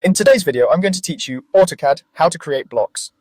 In today's video, I'm going to teach you AutoCAD how to create blocks.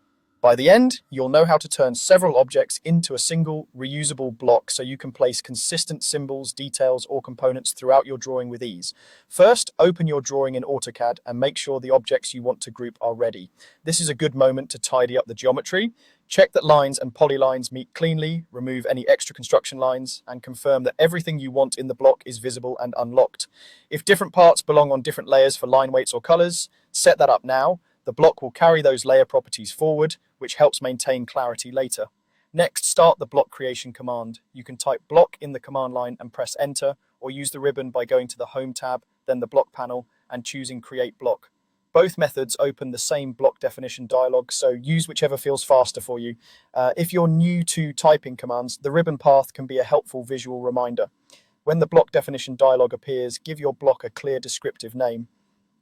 By the end, you'll know how to turn several objects into a single reusable block so you can place consistent symbols, details, or components throughout your drawing with ease. First, open your drawing in AutoCAD and make sure the objects you want to group are ready. This is a good moment to tidy up the geometry. Check that lines and polylines meet cleanly, remove any extra construction lines, and confirm that everything you want in the block is visible and unlocked. If different parts belong on different layers for line weights or colors, set that up now. The block will carry those layer properties forward, which helps maintain clarity later. Next, start the block creation command. You can type block in the command line and press enter, or use the ribbon by going to the Home tab, then the block panel, and choosing Create Block. Both methods open the same block definition dialog, so use whichever feels faster for you. If you're new to typing commands, the ribbon path can be a helpful visual reminder. When the block definition dialog appears, give your block a clear descriptive name.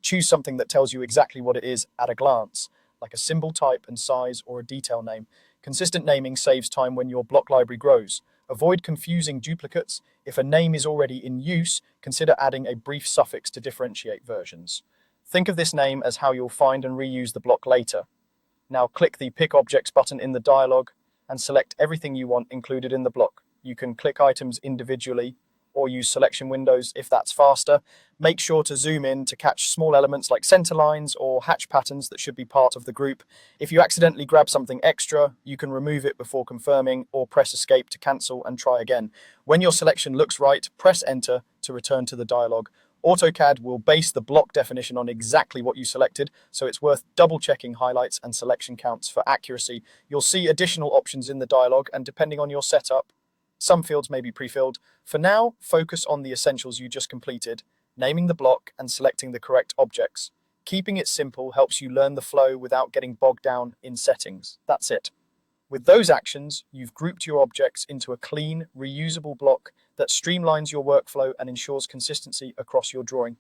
Choose something that tells you exactly what it is at a glance, like a symbol type and size or a detail name. Consistent naming saves time when your block library grows. Avoid confusing duplicates. If a name is already in use, consider adding a brief suffix to differentiate versions. Think of this name as how you'll find and reuse the block later. Now click the Pick Objects button in the dialog and select everything you want included in the block. You can click items individually or use selection windows if that's faster. Make sure to zoom in to catch small elements like center lines or hatch patterns that should be part of the group. If you accidentally grab something extra, you can remove it before confirming or press escape to cancel and try again. When your selection looks right, press enter to return to the dialog. AutoCAD will base the block definition on exactly what you selected, so it's worth double checking highlights and selection counts for accuracy. You'll see additional options in the dialog, and depending on your setup, some fields may be pre-filled. For now, focus on the essentials you just completed, naming the block and selecting the correct objects. Keeping it simple helps you learn the flow without getting bogged down in settings. That's it. With those actions, you've grouped your objects into a clean, reusable block that streamlines your workflow and ensures consistency across your drawing.